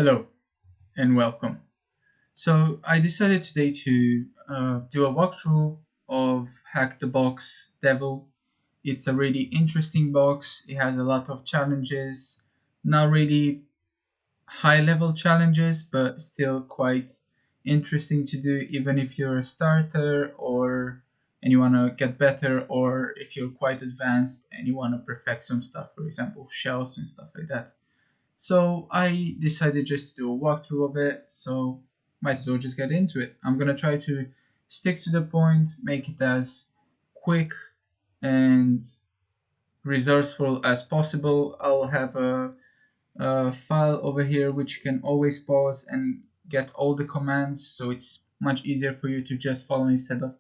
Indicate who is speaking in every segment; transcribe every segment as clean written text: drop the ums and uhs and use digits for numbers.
Speaker 1: Hello and welcome. So I decided today to do a walkthrough of Hackthebox Devel. It's a really interesting box. It has a lot of challenges, not really high level challenges, but still quite interesting to do even if you're a starter and you want to get better, or if you're quite advanced and you want to perfect some stuff, for example, shells and stuff like that. So I decided just to do a walkthrough of it, so might as well just get into it. I'm gonna try to stick to the point, make it as quick and resourceful as possible. I'll have a file over here which you can always pause and get all the commands, so it's much easier for you to just follow instead of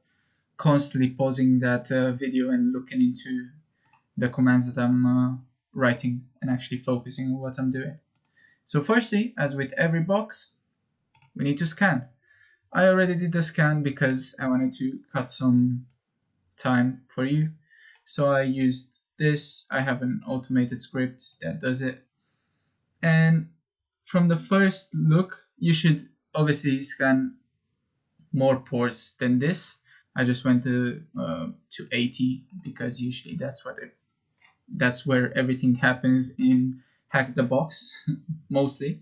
Speaker 1: constantly pausing that video and looking into the commands that I'm writing and actually focusing on what I'm doing. So firstly, as with every box, we need to scan. I already did the scan because I wanted to cut some time for you. So I used this. I have an automated script that does it. And from the first look, you should obviously scan more ports than this. I just went to 80 because usually that's where everything happens in Hackthebox mostly.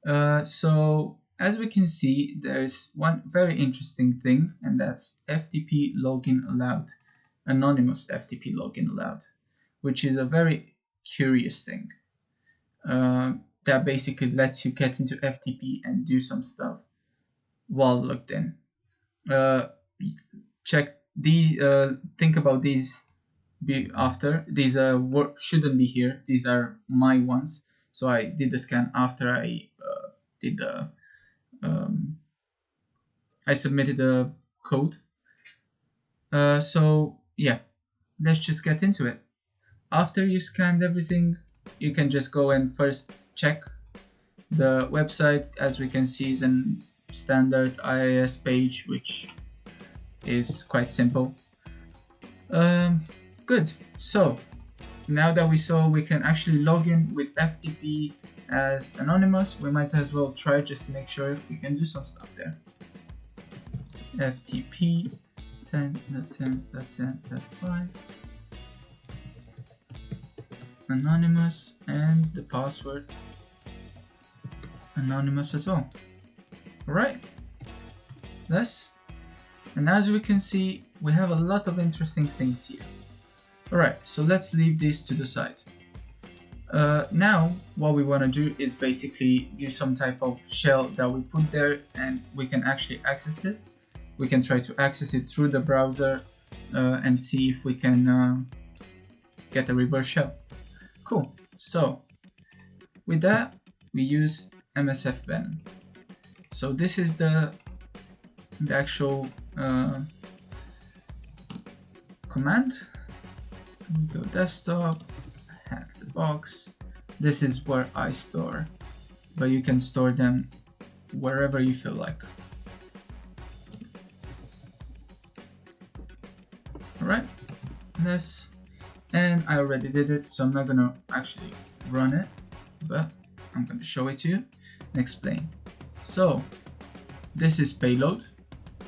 Speaker 1: So as we can see, there's one very interesting thing, and that's FTP login allowed, anonymous FTP login allowed, which is a very curious thing that basically lets you get into FTP and do some stuff while logged in. Think about these after. These shouldn't be here. These are my ones. So I did the scan after I did the I submitted the code. So yeah, let's just get into it. After you scanned everything, you can just go and first check the website. As we can see, is a standard IIS page, which is quite simple. Good. So now that we saw we can actually log in with FTP as anonymous, we might as well try just to make sure we can do some stuff there. FTP 10.10.10.5 anonymous, and the password anonymous as well. Alright, and as we can see, we have a lot of interesting things here. Alright, so let's leave this to the side. Now what we want to do is basically do some type of shell that we put there, and we can actually access it. We can try to access it through the browser and see if we can get a reverse shell. Cool. So with that, we use msfven. So this is the actual command. Go desktop, Hackthebox. This is where I store, but you can store them wherever you feel like. Alright, and I already did it, so I'm not gonna actually run it, but I'm gonna show it to you and explain. So this is payload.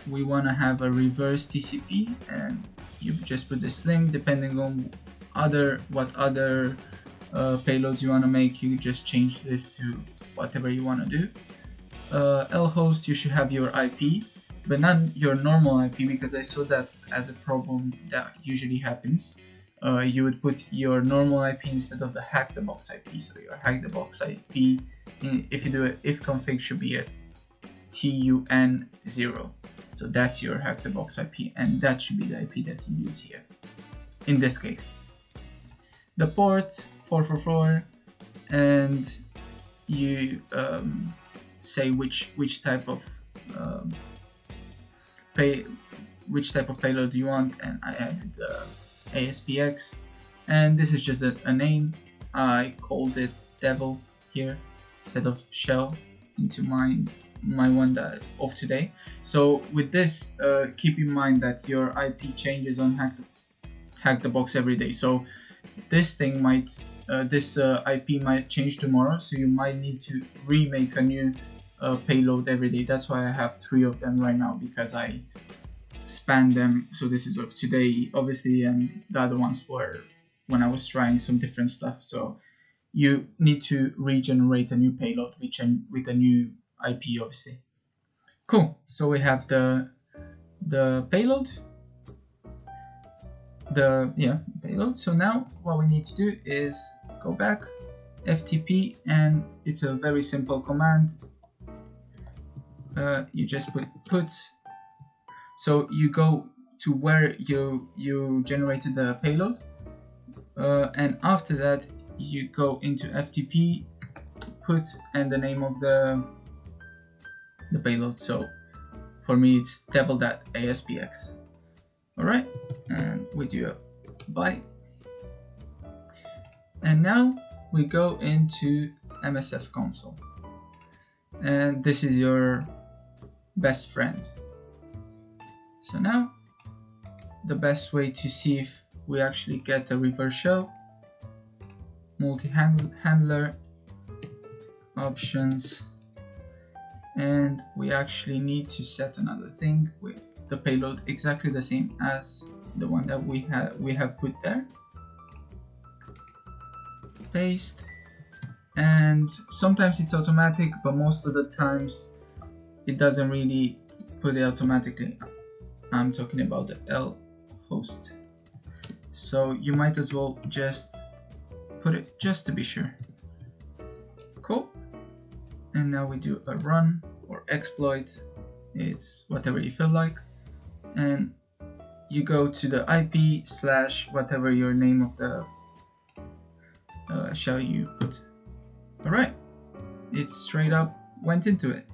Speaker 1: We want to have a reverse TCP, and you just put this link. Depending on what other payloads you want to make, you just change this to whatever you want to do. lhost, you should have your IP, but not your normal IP, because I saw that as a problem that usually happens. You would put your normal IP instead of the Hackthebox IP. So your Hackthebox IP, if you do it, if config should be a TUN0. So that's your Hackthebox IP, and that should be the IP that you use here. In this case, the port 444, and you say which type of payload you want, and I added ASPX, and this is just a name. I called it Devel here instead of shell into my one of today. So with this, keep in mind that your IP changes on Hackthebox every day. So this thing might this IP might change tomorrow, so you might need to remake a new payload every day. That's why I have 3 of them right now, because I span them. So this is of today, obviously, and the other ones were when I was trying some different stuff. So you need to regenerate a new payload with a new IP, obviously. Cool. So we have the payload. Payload. So now what we need to do is go back, FTP, and it's a very simple command. You just put. So you go to where you generated the payload, and after that you go into FTP, put, and the name of the payload. So for me it's Devel.aspx. Alright, and we do a bye. And now we go into MSF console, and this is your best friend. So now the best way to see if we actually get a reverse shell, multi-handler, options, and we actually need to set another thing with the payload exactly the same as the one that we have put there. Paste, and sometimes it's automatic, but most of the times it doesn't really put it automatically. I'm talking about the L host, so you might as well just put it just to be sure. Cool. And now we do a run or exploit, it's whatever you feel like, and you go to the IP / whatever your name of the shell you put. Alright, it straight up went into it.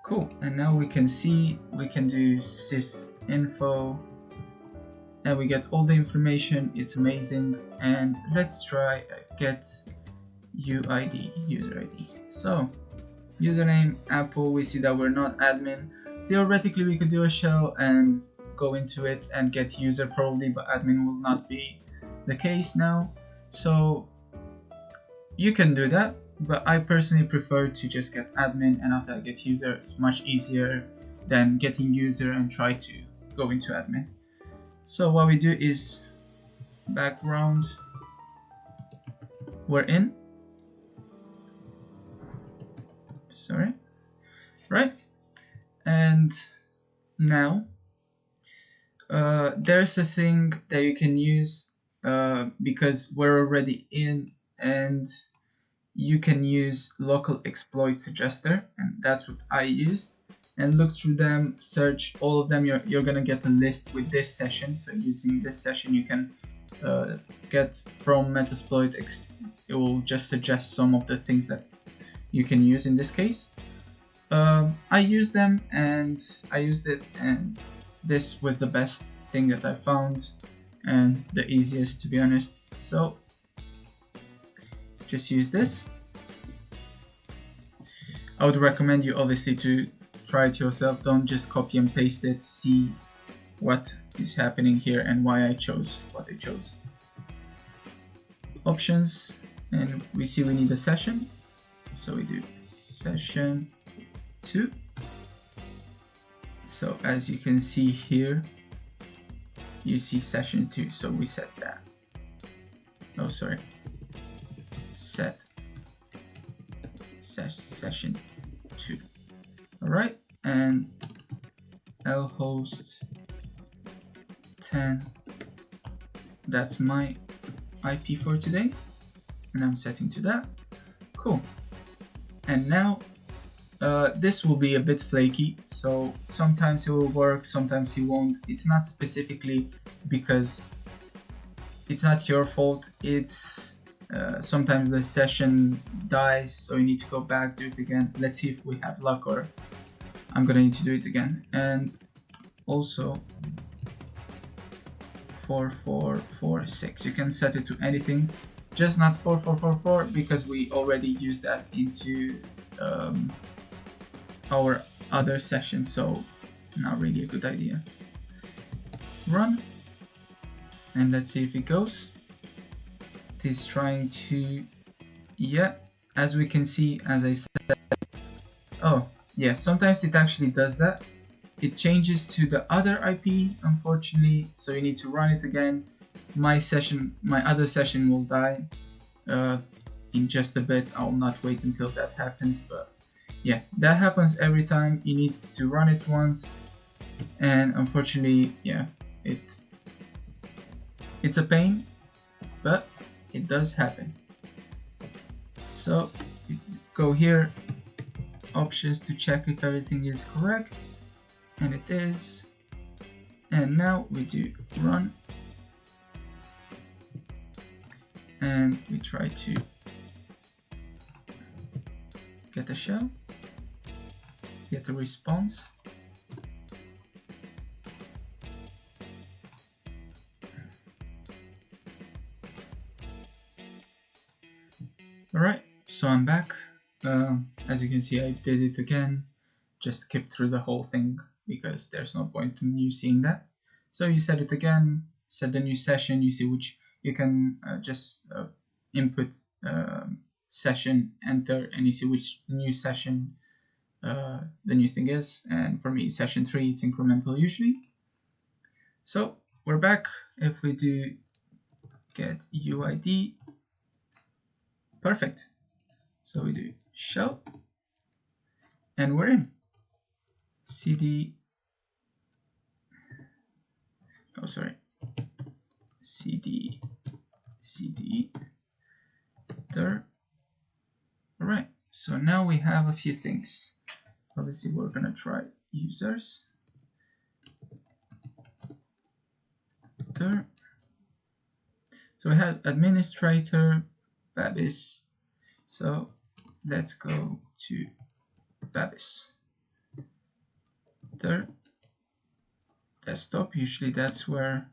Speaker 1: Cool. And now we can see, we can do sysinfo, and we get all the information. It's amazing. And let's try get UID, user ID. So username Apple, we see that we're not admin. Theoretically we could do a shell and go into it and get user probably, but admin will not be the case now. So you can do that, but I personally prefer to just get admin, and after I get user, it's much easier than getting user and try to go into admin. So what we do is background, we're in, sorry, right? And now there's a thing that you can use because we're already in, and you can use local exploit suggester, and that's what I used, and look through them, search all of them. You're gonna get a list with this session. So using this session you can get from Metasploit, it will just suggest some of the things that you can use in this case. I used them and I used it, and this was the best thing that I found and the easiest, to be honest. So just use this. I would recommend you obviously to try it yourself. Don't just copy and paste it. See what is happening here and why I chose what I chose. Options, and we see we need a session. So we do session 2. So as you can see here, you see session 2. So we set that. Oh, sorry. Set session 2. Alright, and lhost 10, that's my IP for today, and I'm setting to that. Cool. And now this will be a bit flaky, so sometimes it will work, sometimes it won't. It's not specifically because it's not your fault, it's sometimes the session dies, so you need to go back, do it again. Let's see if we have luck, or I'm gonna need to do it again. And also 4446, you can set it to anything, just not 4444, because we already used that into our other session, so not really a good idea. Run, and let's see if it goes. it is trying to, yeah, as we can see, as I said, oh yeah, sometimes it actually does that. It changes to the other IP, unfortunately, so you need to run it again. My other session will die in just a bit. I'll not wait until that happens, but yeah, that happens every time. You need to run it once, and unfortunately, yeah, it's a pain, but it does happen. So you go here, options, to check if everything is correct, and it is. And now we do run, and we try to get a shell, get a response. Alright, so I'm back. As you can see, I did it again, just skipped through the whole thing because there's no point in you seeing that. So you set it again, set the new session, you see which you can just input session, enter, and you see which new session the new thing is. And for me, session 3, it's incremental usually. So we're back. If we do get UID, perfect. So we do shell, and we're in. CD, oh sorry, CD dir. Alright, so now we have a few things. Obviously we're gonna try users dir. So we have administrator, Babis. So let's go to Babis dir. Desktop, usually that's where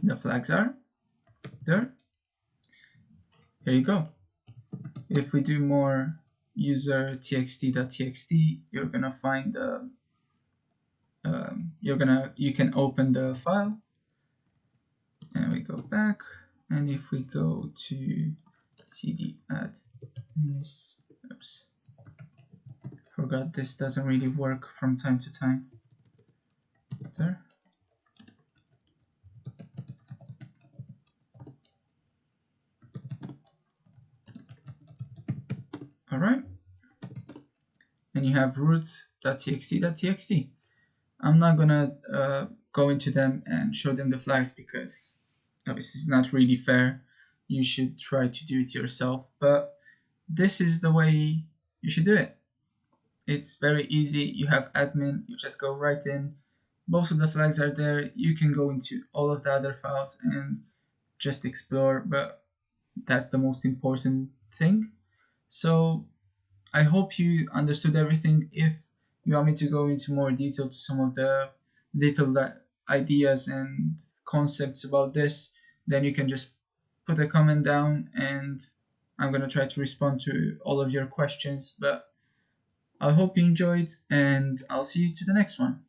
Speaker 1: the flags are. There. Here you go. If we do more user txt.txt, you're gonna find the you can open the file, and we go back, and if we go to cd add minis, oops, forgot this doesn't really work from time to time. There. Alright, and you have root.txt.txt. I'm not gonna go into them and show them the flags because obviously it's not really fair. You should try to do it yourself, but this is the way you should do it. It's very easy. You have admin, you just go right in. Most of the flags are there. You can go into all of the other files and just explore, but that's the most important thing. So I hope you understood everything. If you want me to go into more detail to some of the little ideas and concepts about this, then you can just put a comment down and I'm going to try to respond to all of your questions. But I hope you enjoyed, and I'll see you to the next one.